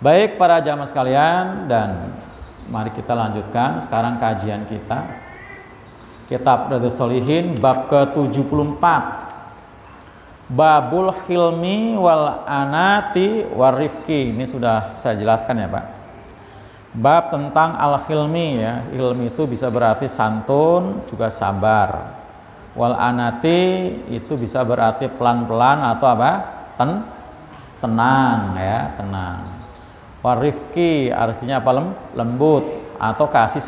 Baik para jamaah sekalian, dan mari kita lanjutkan sekarang kajian kita. Kitab Riyadhus Shalihin bab ke-74. Babul hilmi wal anati warifki. Ini sudah saya jelaskan ya Pak. Bab tentang al-hilmi ya. Hilmi itu bisa berarti santun, juga sabar. Wal anati itu bisa berarti pelan-pelan atau apa? Tenang ya, tenang. Warifki artinya apa? Lembut atau kasih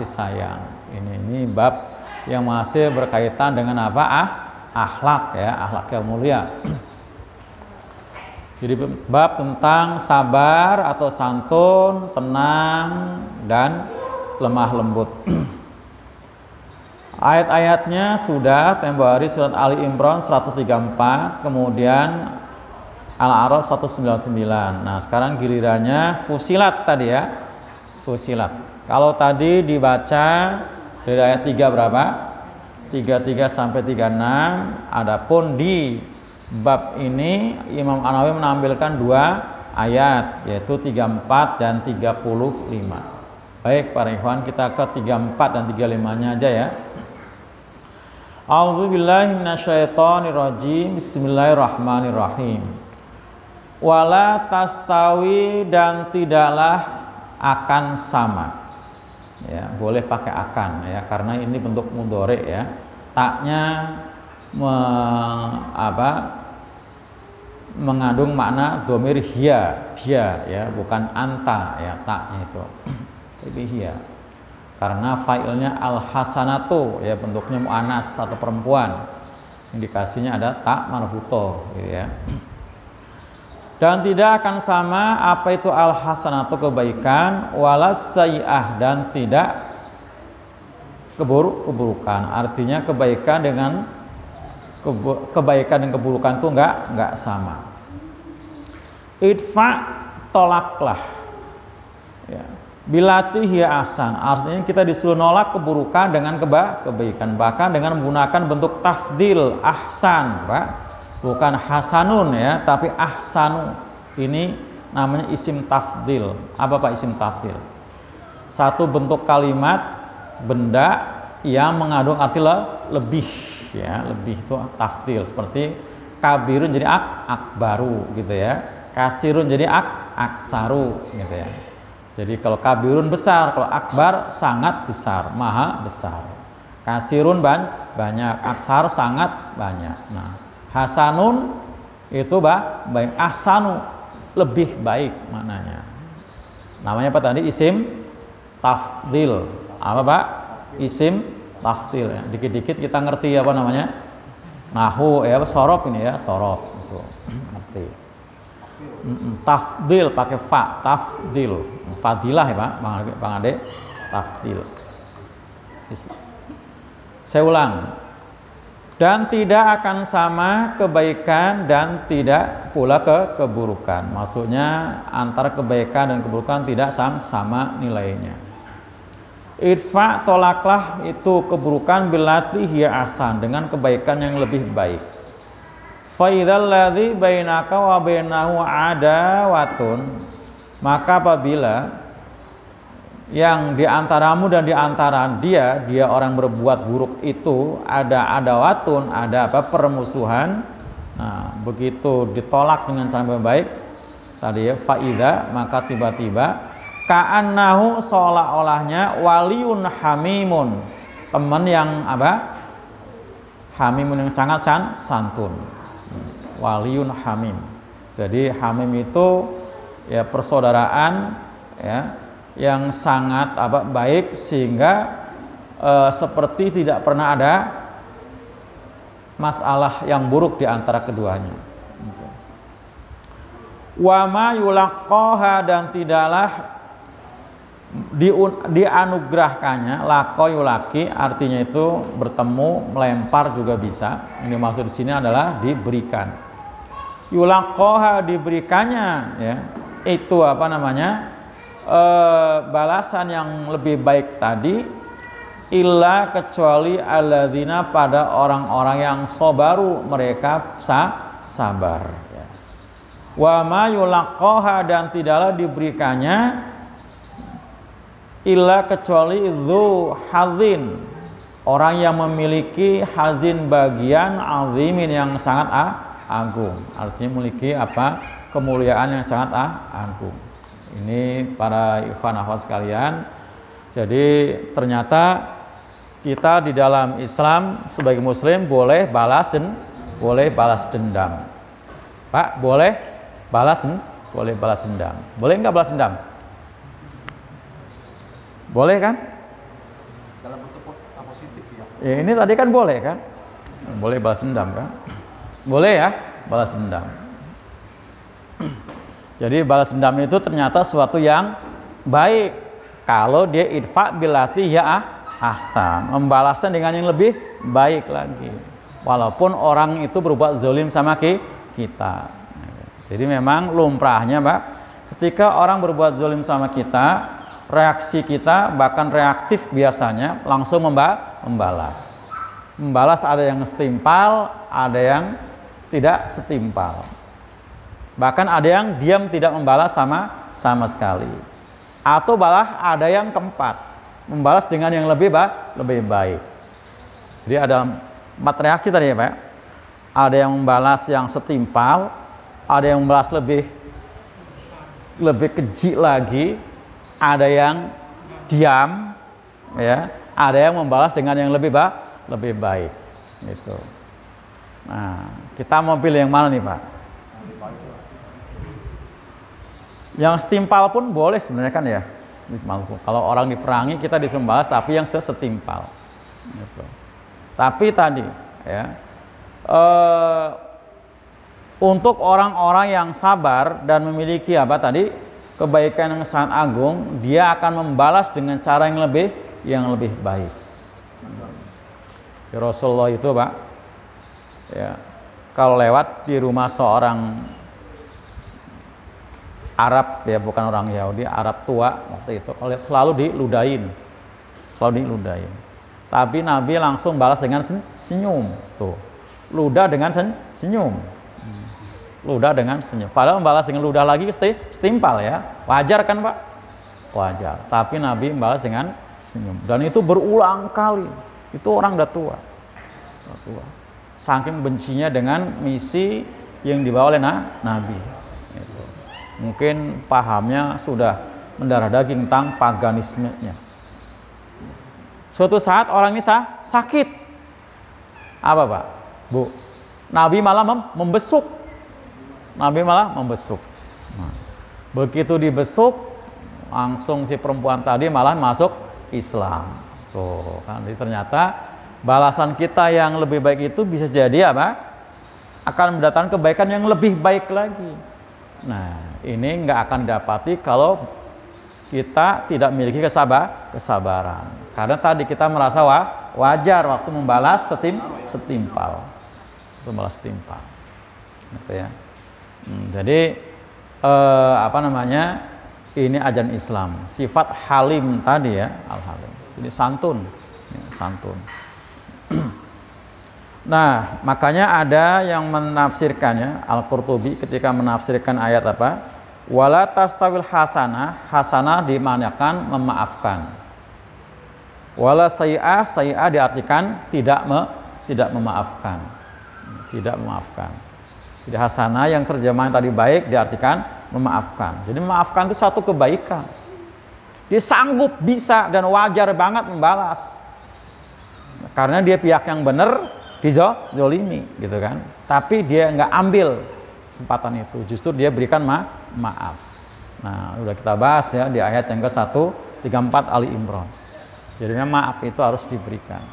sayang. Ini bab yang masih berkaitan dengan apa? Akhlak ya, akhlak yang mulia. Jadi bab tentang sabar atau santun, tenang dan lemah lembut. Ayat-ayatnya sudah tempo hari surat Ali Imran 134, kemudian Al-A'raf 199. Nah, sekarang gilirannya Fusilat tadi ya. Fusilat. Kalau tadi dibaca dari ayat 3 berapa? 33 sampai 36. Adapun di bab ini Imam An-Nawawi menampilkan 2 ayat, yaitu 34 dan 35. Baik para ikhwan, kita ke 34 dan 35-nya aja ya. A'udzubillahi minasyaitonirrajim. Bismillahirrahmanirrahim. Wala tastawi, dan tidaklah akan sama. Ya, boleh pakai akan ya, karena ini bentuk mudhari ya. Taknya mengandung makna dhamir hiya, dia ya, bukan anta ya, taknya itu. Jadi hiya. Karena failnya al-hasanatu ya, bentuknya muannas atau perempuan. Indikasinya ada tak marbutoh gitu ya. Dan tidak akan sama apa itu al-hasanatu kebaikan, walas sayyi'ah, dan tidak keburukan. Artinya kebaikan dengan keburukan itu enggak sama. Idfa, tolaklah. Ya. Bilati hiya ahsan, artinya kita disuruh nolak keburukan dengan kebaikan, bahkan dengan menggunakan bentuk tafdil, ahsan, Pak. Bukan hasanun ya, tapi ahsanu. Ini namanya isim tafdil. Apa Pak isim tafdil? Satu bentuk kalimat benda yang mengandung arti lebih ya, lebih itu tafdil. Seperti kabirun jadi akbaru gitu ya. Kasirun jadi aksaru gitu ya. Jadi kalau kabirun besar, kalau akbar sangat besar, maha besar. Kasirun banyak, aksar sangat banyak. Nah, hasanun itu baik, ahsanu lebih baik maknanya. Namanya apa tadi? Isim tafdil. Apa Pak? Isim tafdil ya. Dikit-dikit kita ngerti apa namanya? Nahu ya, sorof ini ya, sorof itu. Ngerti. Tafdil pakai fa, tafdil. Fadilah ya Pak, Bang Ade. Tafdil. Saya ulang. Dan tidak akan sama kebaikan dan tidak pula keburukan. Maksudnya antara kebaikan dan keburukan tidak sama nilainya. Idfa, tolaklah itu keburukan, bilati hiya ahsan, dengan kebaikan yang lebih baik. Fa idzal ladzi bainaka wa bainahu adawatun, maka apabila yang di antaramu dan di antara dia orang berbuat buruk itu ada adawatun, ada apa? Permusuhan. Nah, begitu ditolak dengan cara yang baik tadi ya, faida, maka tiba-tiba ka'annahu, seolah-olahnya waliyun hamimun, teman yang apa? Hamimun yang sangat santun. Waliyun hamim. Jadi hamim itu ya persaudaraan ya, yang sangat baik, sehingga seperti tidak pernah ada masalah yang buruk di antara keduanya. Wa ma yulaqqaha, dan tidaklah dianugerahkannya, laqo yulaki artinya itu bertemu, melempar juga bisa. Ini maksud di sini adalah diberikan. Yulaqqaha, diberikannya ya, itu apa namanya? Balasan yang lebih baik tadi, illa kecuali alladzina, pada orang-orang yang sabaru, mereka sabar ya. Wa ma yulaqqaha, dan tidaklah diberikannya illa kecuali dzu hadzin, orang yang memiliki hazin, bagian azimin yang sangat agung. Artinya memiliki apa? Kemuliaan yang sangat agung. Ini para ikhwan akhwat sekalian. Jadi ternyata kita di dalam Islam sebagai muslim boleh balas dendam. Pak, boleh balas dendam. Boleh nggak balas dendam? Boleh kan? Dalam bentuk positif ya. Ya, ini tadi kan boleh kan? Boleh balas dendam kan? Boleh ya, balas dendam. Jadi balas dendam itu ternyata suatu yang baik kalau dia idfa billati ya ahsan, membalasnya dengan yang lebih baik lagi. Walaupun orang itu berbuat zalim sama kita. Jadi memang lumrahnya, Pak, ketika orang berbuat zalim sama kita, reaksi kita bahkan reaktif biasanya langsung membalas. Membalas ada yang setimpal, ada yang tidak setimpal. Bahkan ada yang diam tidak membalas sama sekali. Atau malah ada yang keempat, membalas dengan yang lebih baik. Jadi ada 4 reaksi tadi ya, Pak. Ada yang membalas yang setimpal, ada yang membalas lebih keji lagi, ada yang diam, ya, ada yang membalas dengan yang lebih baik, gitu. Nah, kita mau pilih yang mana nih, Pak? Yang setimpal pun boleh sebenarnya kan ya. Setimpal pun. Kalau orang diperangi kita disuruh membalas, tapi yang setimpal. Gitu. Tapi tadi, ya, untuk orang-orang yang sabar dan memiliki apa tadi kebaikan yang sangat agung, dia akan membalas dengan cara yang lebih baik. Rasulullah itu, Pak, ya, kalau lewat di rumah seorang Arab, ya, bukan orang Yahudi, Arab tua waktu itu, selalu diludahin. Tapi Nabi langsung balas dengan senyum, tuh. Ludah dengan senyum. Ludah dengan senyum. Padahal membalas dengan ludah lagi setimpal ya. Wajar kan, Pak? Wajar. Tapi Nabi membalas dengan senyum. Dan itu berulang kali. Itu orang udah tua. Saking bencinya dengan misi yang dibawa oleh Nabi. Gitu. Mungkin pahamnya sudah mendarah daging tentang paganismenya. Suatu saat orang ini sakit. Apa, Pak? Bu? Nabi malah membesuk. Nah, begitu dibesuk, langsung si perempuan tadi malah masuk Islam. Tuh, kan ternyata balasan kita yang lebih baik itu bisa jadi apa? Akan mendatangkan kebaikan yang lebih baik lagi. Nah, ini nggak akan didapati kalau kita tidak memiliki kesabaran. Karena tadi kita merasa wajar waktu membalas setimpal. Membalas setimpal. Gitu ya. Jadi ini ajaran Islam, sifat halim tadi ya, al-halim. Ini santun, ya, santun. Nah, makanya ada yang menafsirkannya, Al-Qurtubi ketika menafsirkan ayat apa? Wala tastawil hasanah dimaknakan memaafkan. Wala sayi'ah diartikan tidak memaafkan. Jadi hasanah yang terjemahan tadi baik diartikan memaafkan. Jadi memaafkan itu satu kebaikan. Dia sanggup, bisa, dan wajar banget membalas. Karena dia pihak yang benar, dizolimi, gitu kan. Tapi dia nggak ambil kesempatan itu. Justru dia berikan maaf. Nah, udah kita bahas ya di ayat yang ke-134 Ali Imran. Jadi maaf itu harus diberikan.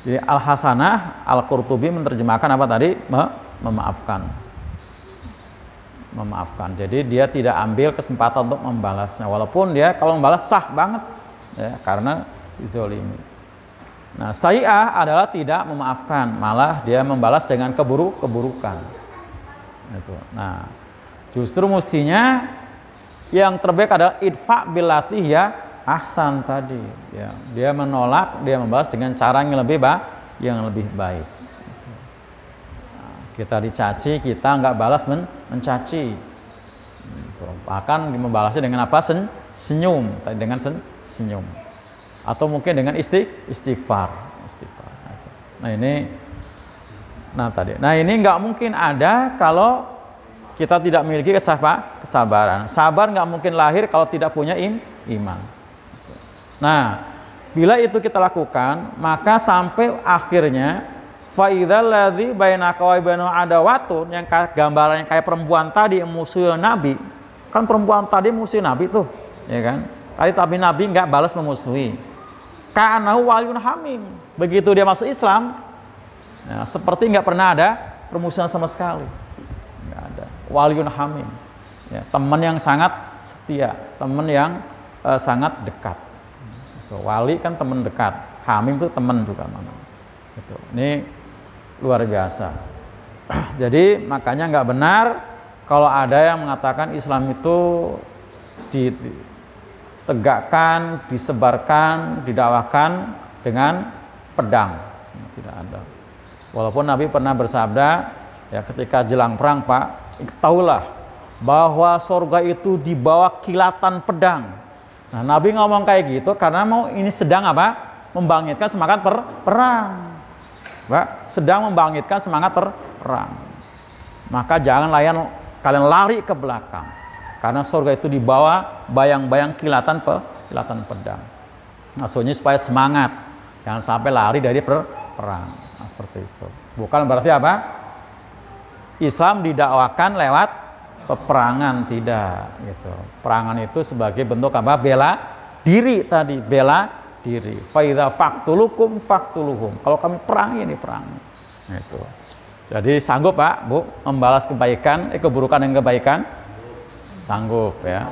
Jadi al-hasanah, Al-Qurtubi menerjemahkan apa tadi? Memaafkan. Jadi dia tidak ambil kesempatan untuk membalasnya. Walaupun dia kalau membalas sah banget, ya, karena dizolimi. Nah, sayi'ah adalah tidak memaafkan, malah dia membalas dengan keburukan. Itu. Nah, justru mestinya yang terbaik adalah idfa billati ya ahsan tadi, ya. Dia menolak, dia membalas dengan cara yang lebih baik. Nah, Kita dicaci, kita nggak balas mencaci. Bahkan membalasnya dengan apa? Senyum, dengan senyum. Atau mungkin dengan istighfar. Nah ini, nah ini nggak mungkin ada kalau kita tidak memiliki kesabaran. Sabar nggak mungkin lahir kalau tidak punya iman. Nah, bila itu kita lakukan, maka sampai akhirnya faidzal ladzi bainaka wa bainahu adawatun, yang gambarannya kayak perempuan tadi yang musuh Nabi. Kan perempuan tadi musuh Nabi tuh, ya kan? Tapi Nabi nggak balas memusuhi. Ka'annahu waliyun hamim. Begitu dia masuk Islam, nah, seperti nggak pernah ada permusuhan sama sekali. Nggak ada. Waliyun hamim. Ya, teman yang sangat setia, teman yang sangat dekat. Itu, wali kan teman dekat, hamim itu teman juga mana. Itu. Ini luar biasa. Jadi makanya nggak benar kalau ada yang mengatakan Islam itu ditegakkan, disebarkan, didakwakan dengan pedang. Tidak ada. Walaupun Nabi pernah bersabda, ya ketika jelang perang, Pak, tahulah bahwa surga itu di bawah kilatan pedang. Nah, Nabi ngomong kayak gitu karena mau ini sedang apa? Membangkitkan semangat perang. Pak, sedang membangkitkan semangat perang. Maka jangan kalian lari ke belakang. Karena surga itu di bawah bayang-bayang kilatan pedang. Maksudnya supaya semangat. Jangan sampai lari dari perang. Nah, seperti itu. Bukan berarti apa? Islam didakwakan lewat peperangan, tidak gitu. Perangan itu sebagai bentuk apa? Bela diri tadi, bela diri. Fa idza faqtulukum faqtuluhum. Kalau kami perangi, ini perangi. Gitu. Jadi sanggup Pak, Bu, membalas kebaikan, keburukan dan kebaikan? Sanggup ya.